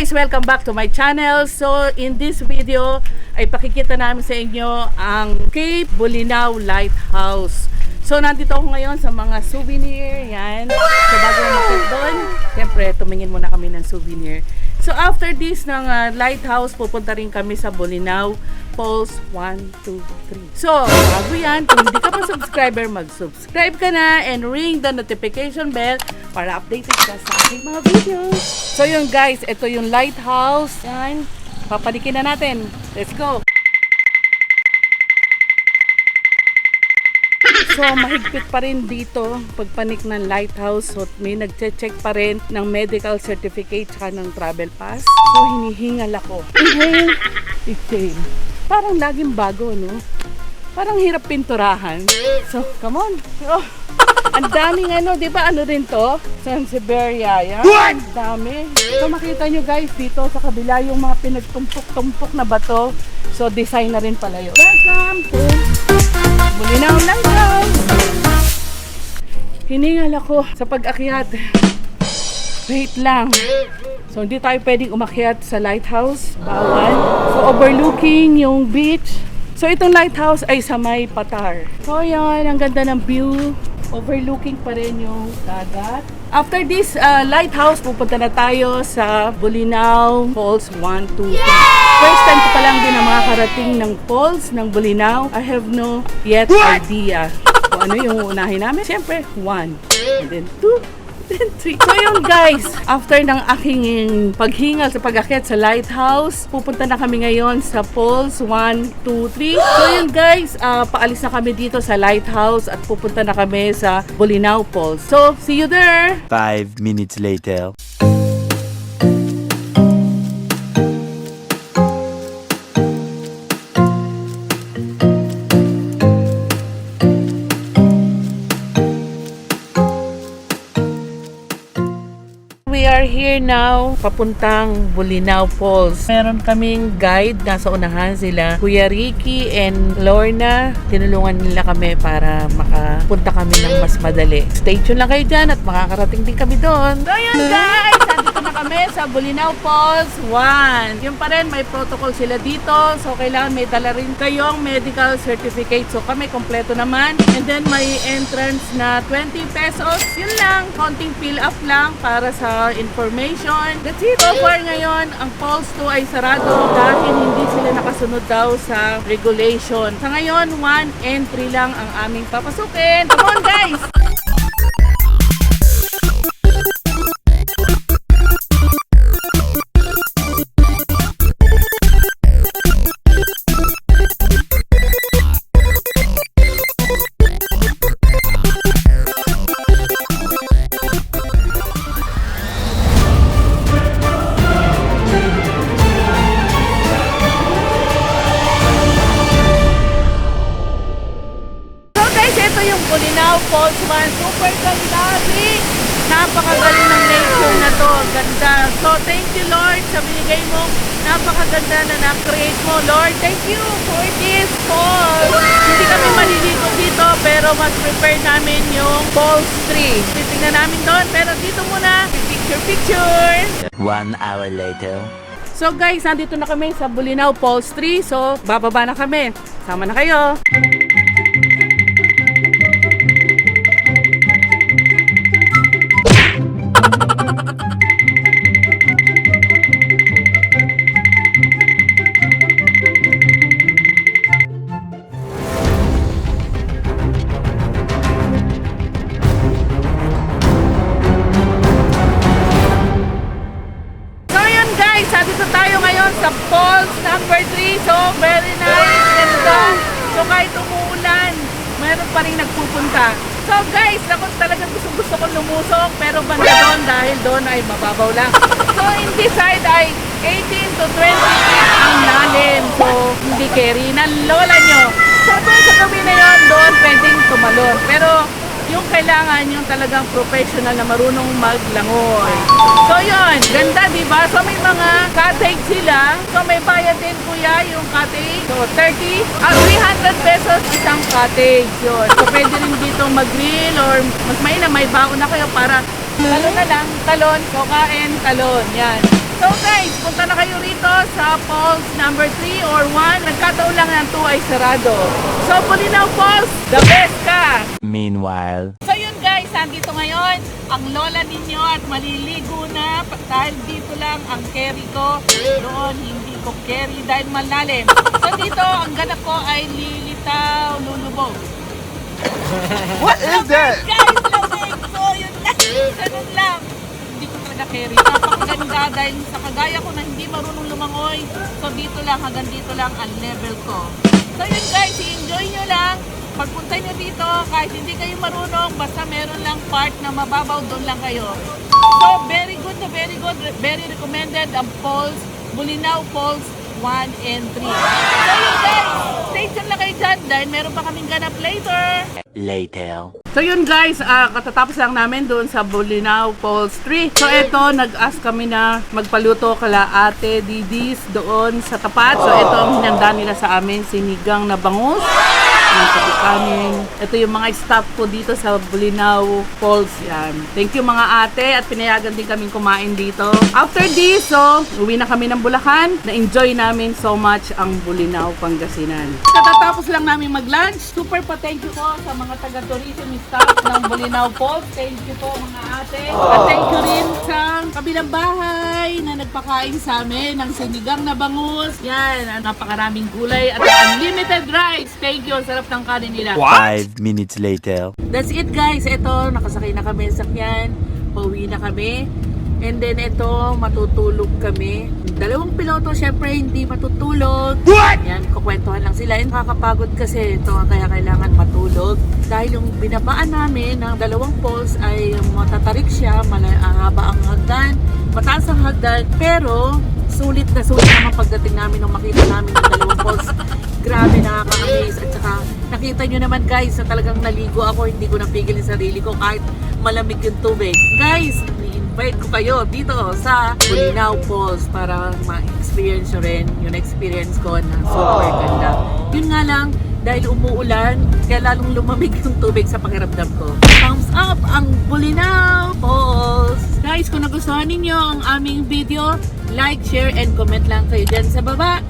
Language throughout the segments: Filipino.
guys, welcome back to my channel. So in this video ay pakikita namin sa inyo ang Cape Bolinao Lighthouse. So nandito ako ngayon sa mga souvenir. Yan. So bago natin doon, siyempre tumingin muna kami ng souvenir. So after this ng lighthouse, pupunta rin kami sa Bolinao Falls 1, 2, 3. So bago yan, kung hindi ka pa subscriber, mag-subscribe ka na and ring the notification bell para updated ka sa aking mga videos. So yun guys, ito yung lighthouse. Yan, papalikin na natin. Let's go! So mahigpit pa rin dito pagpanik ng lighthouse. So may nagche-check pa rin ng medical certificate tsaka ng travel pass. So hinihingal ako. Inhale, exhale. Parang laging bago, no? Parang hirap pinturahan. So come on. Oh. Ang daming di ba ano rin to? Sansevieria, yan. Ang dami. So makita nyo guys, dito sa kabila yung mga pinagtumpok-tumpok na bato. So design na rin pala yun. Welcome to Bolinao Lighthouse. Hiningal ako sa pag-akyat. Wait lang. So hindi tayo pwedeng umakyat sa lighthouse. Bawal. So overlooking yung beach. So itong lighthouse ay sa may Patar. So yan, ang ganda ng view. Overlooking pa rin yung dagat. After this lighthouse, pupunta na tayo sa Bolinao Falls 1, 2, 3. First time ko pa lang din na makakarating ng falls ng Bolinao. I have no yet idea kung ano yung unahin namin. Siyempre, 1, and then 2, then 3. So yun guys, after ng aking paghingal sa pag-akyat sa lighthouse, pupunta na kami ngayon sa Falls 1, 2, 3. So yun guys, paalis na kami dito sa lighthouse at pupunta na kami sa Bolinao Falls. So, see you there! 5 minutes later. We are here now, papuntang Bolinao Falls. Meron kaming guide, nasa unahan sila, Kuya Ricky and Lorna. Tinulungan nila kami para makapunta kami ng mas madali. Stay tuned lang kayo dyan at makakarating din kami doon. So yun guys, nandito na kami sa Bolinao Falls 1. Yung pa rin, may protocol sila dito. So kailangan may dala rin kayong medical certificate. So kami, kompleto naman. And then may entrance na 20 pesos. Yun lang, konting fill up lang para sa information. That's it. So far ngayon, ang Falls 2 ay sarado dahil hindi sila nakasunod daw sa regulation. Sa ngayon, 1 entry lang ang aming papasukin. Come on guys! Bolinao Falls 1, super ganda. Napakagaling ng nature na to. Ganda. So thank you Lord sa binigay mo. Napakaganda na na-create mo Lord. Thank you for this falls. Hindi kami maliligo dito pero mas prepare namin yung Falls 3. Titignan namin doon pero dito muna. Picture. 1 hour later. So guys, nandito na kami sa Bolinao Falls 3. So bababa na kami. Sama na kayo. Dito tayo ngayon sa Falls number 3. So, very nice. Ganda. So, kahit umuulan, mayroon pa rin nagpupunta. So, guys, ako talagang gusto ko lumusok. Pero banda doon dahil doon ay mababaw lang. So, in this side ay 18 to 20 feet ang lalim. So, hindi carry na lola nyo. So, doon sa gabi na yun, doon pwedeng tumalon. Pero, yung kailangan yung talagang professional na marunong maglangoy. So yun, ganda diba? So may mga cottage sila. So may bayad din kuya yung cottage. So 300 pesos isang cottage. Yun. So pwede rin dito mag-grill or mas may baon na kayo para talon na lang, talon, so kain, talon. Yan. So guys, punta na kayo rito sa Falls number 3 or 1. Nagkataon lang ng 2 ay sarado. So Bulinaw Falls, the best ka! Meanwhile, So yun guys, nandito ngayon ang lola ninyo at maliligo na dahil dito lang ang carry ko. Doon hindi ko carry dahil malalim. So dito ang ganap ko ay lilitaw, lulubog. What is that? Guys, lamig! So yun lang, ganun lang. Hindi ko talaga carry. Napakaganda dahil sa kagaya ko na hindi marunong lumangoy. So dito lang, hanggang dito lang ang level ko. So yun guys, i-enjoy nyo lang. Pagpunta nyo dito, kahit hindi kayo marunong, basta meron lang part na mababaw, doon lang kayo. So, very good na very good, very recommended ang Falls, Bulinaw Falls 1 and 3. So yun guys, stay tuned lang kayo dyan dahil meron pa kaming ganap later. later. So yun guys, katatapos lang namin doon sa Bulinaw Falls 3. So eto, nag-ask kami na magpaluto kala Ate Didis doon sa tapat. So eto ang hinanda nila sa amin, sinigang na bangus, ng kanin. Ito yung mga staff ko dito sa Bulinaw Falls. Yan. Thank you mga ate at pinayagan din kaming kumain dito. After this, so uwi na kami ng Bulacan. Na-enjoy namin so much ang Bulinaw, Pangasinan. Katatapos lang namin mag-lunch. Super pa thank you po sa mga taga-tourism staff ng Bulinaw Falls. Thank you po mga ate. At thank you rin sa kabilang bahay na nagpakain sa amin ng sinigang na bangus. Yan, napakaraming gulay at unlimited rice. Thank you. Ang sarap ng kanin nila. 5 minutes later. That's it guys. Ito, nakasakay na kami sa sakyan. Pauwi na kami. And then ito, matutulog kami. Dalawang piloto, syempre hindi matutulog. Yan, kukwentuhan lang sila. And nakakapagod kasi ito, kaya kailangan matulog. Dahil yung binabaan namin ng dalawang falls ay matatarik siya, mahaba ang hagdan, mataas ang hagdan. Pero, sulit na sulit naman pagdating namin nung makita namin ng dalawang falls. Grabe, nakaka-amaze. At saka, nakita nyo naman guys, na talagang naligo ako, hindi ko napigil yung sarili ko kahit malamig yung tubig. Guys, i-invite ko kayo dito sa Bulinaw Falls para ma-experience nyo rin yung experience ko na super ganda. Yun nga lang, dahil umuulan, kaya lalong lumamig yung tubig sa pakiramdam ko. Thumbs up ang Bulinaw Falls! Guys, kung nagustuhan ninyo ang aming video, like, share, and comment lang kayo dyan sa baba.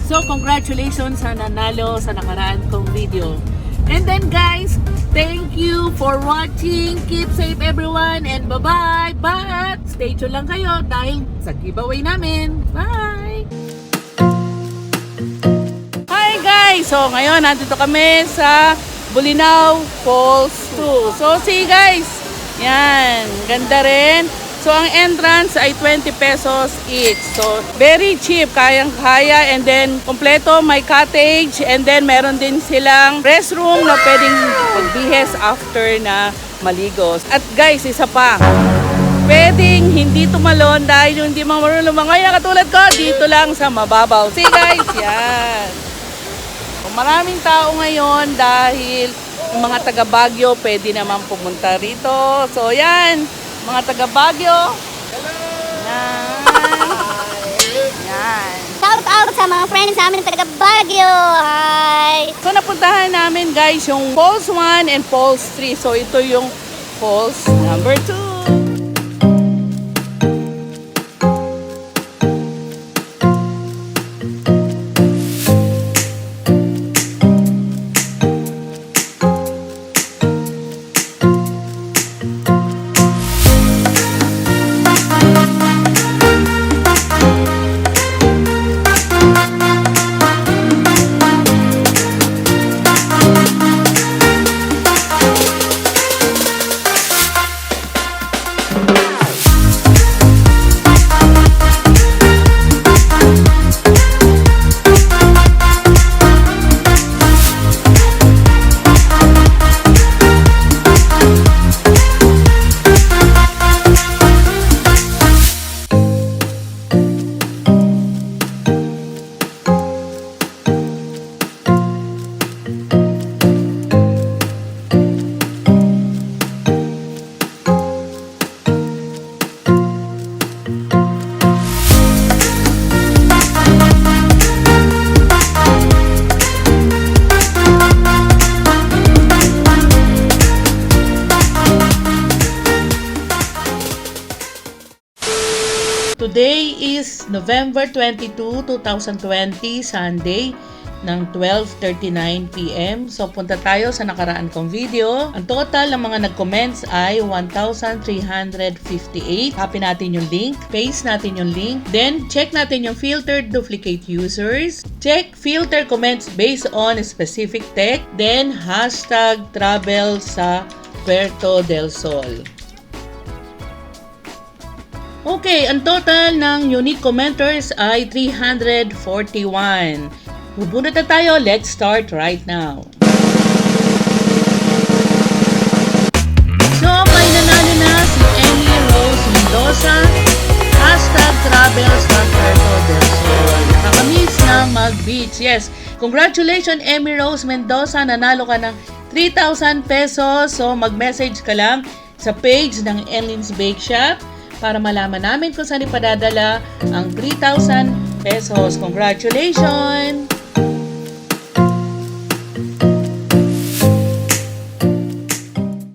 So, congratulations sa nanalo sa nakaraan kong video. And then guys, thank you for watching. Keep safe everyone and bye-bye. But stay tuned lang kayo dahil sa giveaway namin. Bye! Hi guys! So, ngayon nandito kami sa Bulinaw Falls 2. So, see guys! Yan, ganda rin. So, ang entrance ay 20 pesos each. So, very cheap. Kayang-kaya. And then, kompleto, may cottage. And then, meron din silang restroom na pwedeng magbihes after na maligo. At guys, isa pa. Pwedeng hindi tumalon dahil yung hindi mga marunong lumangoy na katulad ko, dito lang sa mababaw. See guys, yan. So, maraming tao ngayon dahil yung mga taga Baguio pwede naman pumunta rito. So, yan. Mga taga Baguio. Yan. Yan. Shout out sa mga friends namin taga Baguio. Hi! So napuntahan namin guys yung Falls 1 and Falls 3. So ito yung Falls number 2. Today is November 22, 2020, Sunday ng 12:39 PM. So punta tayo sa nakaraan kong video. Ang total ng mga nag-comments ay 1,358. Copy natin yung link, paste natin yung link, then check natin yung filtered duplicate users. Check filter comments based on a specific text, then hashtag travel sa Puerto del Sol. Okay, ang total ng unique commenters ay 341. Bubunot na tayo. Let's start right now. So, may nanalo na si Emmy Rose Mendoza. Hashtag travels sa Puerto del Sol. Nakakamiss na mag-beach. Yes, congratulations Emmy Rose Mendoza. Nanalo ka ng 3,000 pesos. So, mag-message ka lang sa page ng Ellen's Bake Shop para malaman namin kung saan ipadadala ang 3,000 pesos. Congratulations!